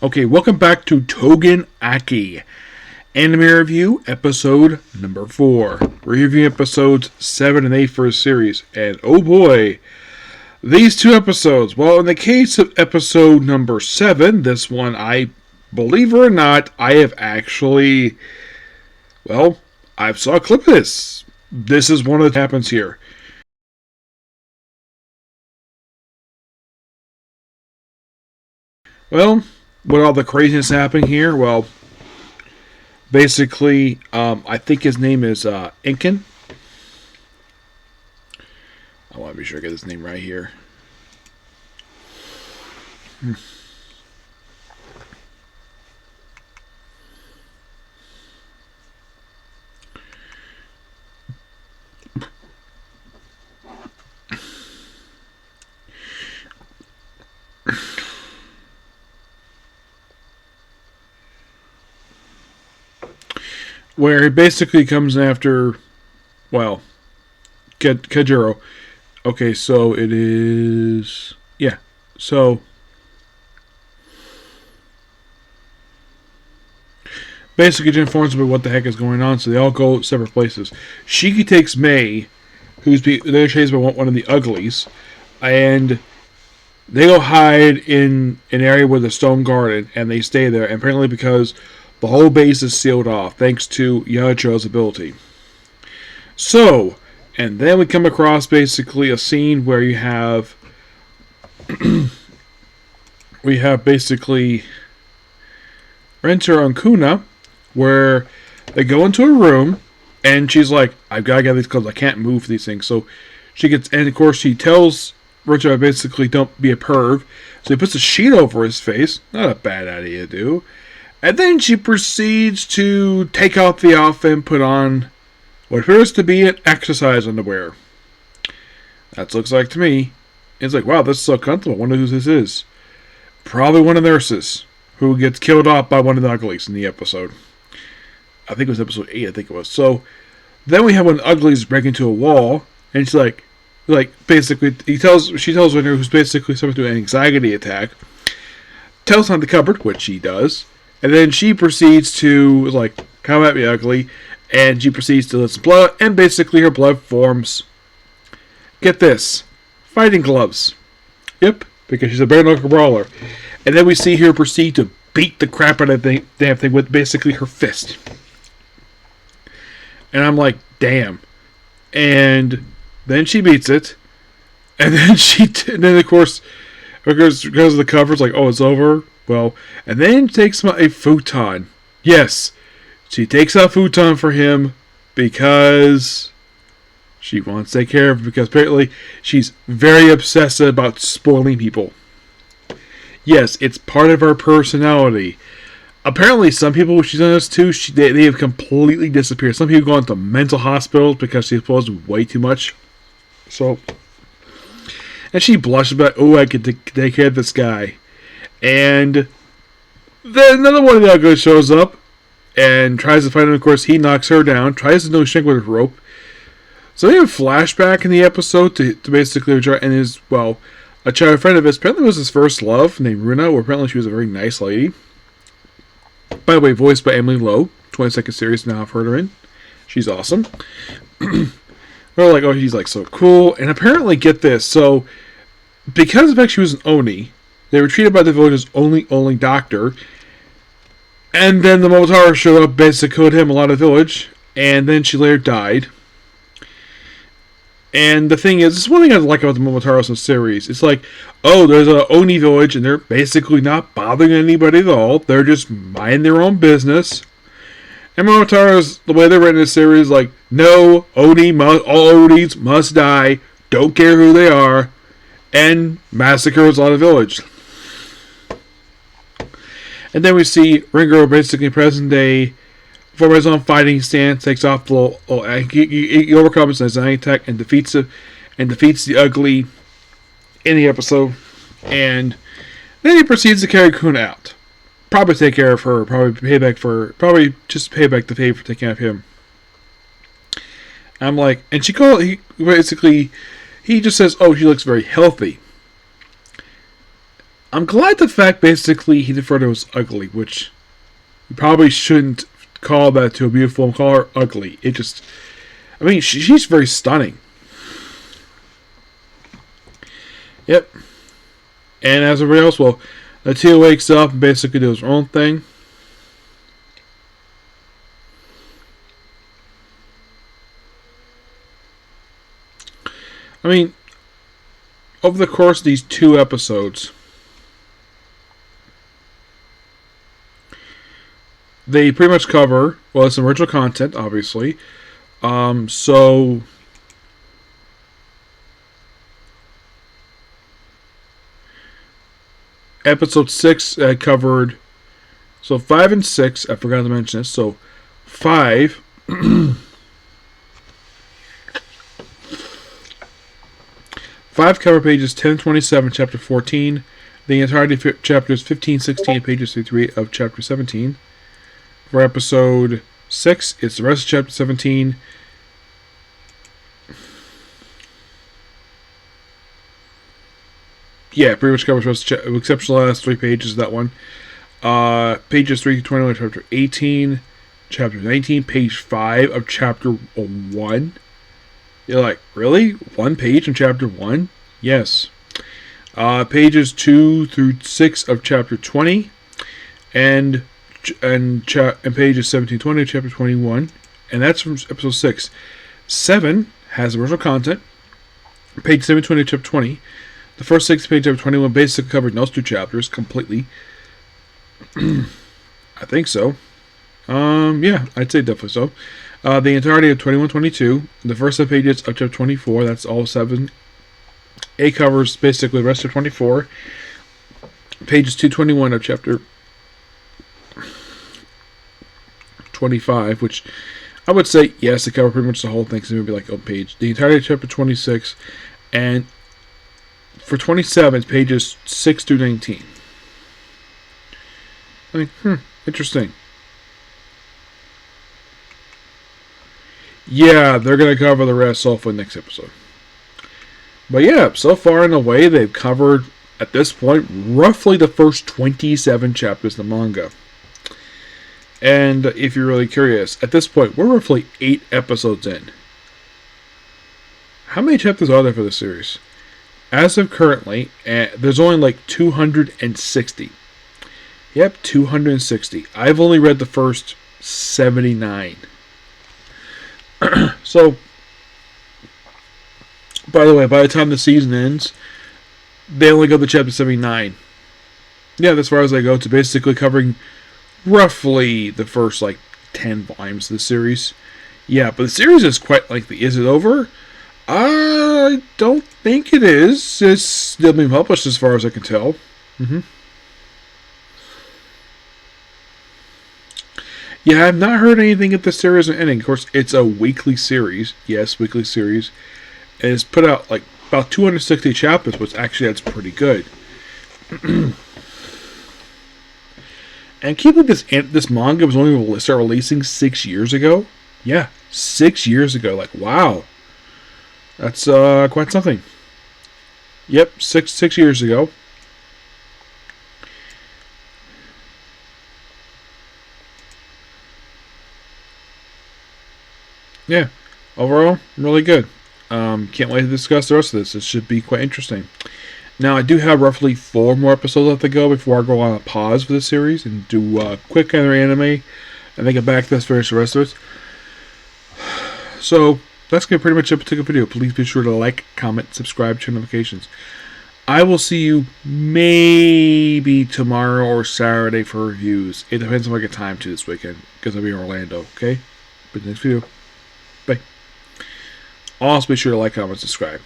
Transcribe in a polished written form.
Okay, welcome back to Tougen Anki. Anime Review, episode number 4. We're reviewing episodes 7 and 8 for a series. And oh boy, these two episodes. Well, in the case of episode number 7, this one, believe it or not, I have actually, I've saw a clip of this. This is one of the happens here. Well, with all the craziness happening here, basically, I think his name is Inkin. I want to be sure I get his name right here. Where he basically comes after, Kajuro. Okay, so it is. Yeah. So. Basically, it informs about what the heck is going on, so they all go separate places. Shiki takes Mei, they're chased by one of the uglies, and they go hide in an area with a stone garden, and they stay there, and apparently because the whole base is sealed off, thanks to Yacho's ability. So, and then we come across basically a scene where you have basically Renter and Kuna, where they go into a room, and she's like, I've got to get these clothes, I can't move for these things. So she gets, and of course she tells Renter basically don't be a perv, so he puts a sheet over his face, not a bad idea to do. And then she proceeds to take out the outfit and put on what appears to be an exercise underwear. That looks like to me. It's like, wow, this is so comfortable. I wonder who this is. Probably one of the nurses who gets killed off by one of the uglies in the episode. I think it was episode 8, I think it was. So, then we have when the uglies break into a wall, and she's like basically, she tells Winter, who's basically subject to an anxiety attack, tells her on the cupboard, which she does, and then she proceeds to, come at me ugly, and she proceeds to let some blood, and basically her blood forms, get this, fighting gloves. Yep, because she's a bare knuckle brawler. And then we see her proceed to beat the crap out of the damn thing with basically her fist. And I'm like, damn. And then she beats it. And then of course, because of the cover, it's like, oh, it's over. Well, and then takes a futon. Yes, she takes a futon for him because she wants to take care of him, because apparently she's very obsessive about spoiling people. Yes, it's part of her personality. Apparently, some people she's done this to, they have completely disappeared. Some people go into mental hospitals because she's supposed way too much. So, and she blushes about, oh, I could take care of this guy. And then another one of the uglies shows up and tries to fight him. Of course, he knocks her down, tries to no shank with a rope. So we have a flashback in the episode to basically, and his, a child friend of his, apparently was his first love, named Runa, where apparently she was a very nice lady. By the way, voiced by Emily Lowe, 22nd series, now I've heard her in. She's awesome. They're like, oh, he's so cool. And apparently, get this, so, because of the fact she was an Oni, they were treated by the village's only doctor. And then the Momotaro showed up, basically killed him, a lot of the village. And then she later died. And the thing is, this is one thing I like about the Momotaros series. It's like, oh, there's an Oni village, and they're basically not bothering anybody at all. They're just minding their own business. And Momotaros, the way they're written in the series, no, all Onis must die, don't care who they are, and massacres a lot of village. And then we see Ringo basically present day, from his own fighting stance, takes off the he overcomes his attack and defeats the ugly in the episode. And then he proceeds to carry Kuna out. Probably take care of her, probably just pay back the favor for taking care of him. I'm like, and he just says, oh, she looks very healthy. I'm glad the fact basically he referred to her as ugly, which you probably shouldn't call that to a beautiful woman. Call her ugly. It just, I mean, she's very stunning. Yep. And as everybody else, well, Natia wakes up and basically does her own thing. I mean, over the course of these 2 episodes, they pretty much cover, well, it's some original content, obviously. So episode 6 covered, so 5 and 6, I forgot to mention this, so 5 5 cover pages 10 and 27, chapter 14. The entirety of chapters 15, 16, pages 33 of chapter 17. For episode 6, it's the rest of chapter 17. Yeah, pretty much covers the rest of except for the last 3 pages of that one. Pages 3 to 21 of chapter 18. Chapter 19, page 5 of chapter 1. You're like, really? 1 page in chapter 1? Yes. Pages 2 through 6 of chapter 20. And pages 17 20 of chapter 21. And that's from episode 6. 7 has original content. Page 720 of chapter 20. The first 6 pages of chapter 21 basically covered those 2 chapters completely. I think so. Yeah, I'd say definitely so. The entirety of 21-22, the first 7 pages of chapter 24, that's all 7. A covers basically the rest of 24. Pages 221 of chapter 25, which I would say, yes, it covers pretty much the whole thing, so it would be like a page. The entirety of chapter 26, and for 27, it's pages 6 through 19. I mean, interesting. Yeah, they're going to cover the rest all for the next episode. But yeah, so far in a way, they've covered, at this point, roughly the first 27 chapters of the manga. And if you're really curious, at this point, we're roughly 8 episodes in. How many chapters are there for this series? As of currently, there's only like 260. Yep, 260. I've only read the first 79. So, by the way, by the time the season ends, they only go to chapter 79. Yeah, as far as they go, to basically covering roughly the first, 10 volumes of the series. Yeah, but the series is quite lengthy. Is it over? I don't think it is. It's still being published as far as I can tell. Yeah, I've not heard anything if the series is ending. Of course, it's a weekly series. Yes, weekly series. And it's put out about 260 chapters, which actually that's pretty good. And keep with this manga was only started releasing 6 years ago. Yeah, 6 years ago. Wow. That's quite something. Yep, six years ago. Yeah, overall, really good. Can't wait to discuss the rest of this. It should be quite interesting. Now, I do have roughly 4 more episodes left to go before I go on a pause for the series and do a quick other anime, and then get back to this, finish the rest of it. So, that's going to be pretty much it for the video. Please be sure to like, comment, subscribe, turn notifications. I will see you maybe tomorrow or Saturday for reviews. It depends if I get time to this weekend, because I'll be in Orlando, okay? But next video. Bye. Also, be sure to like, comment, subscribe.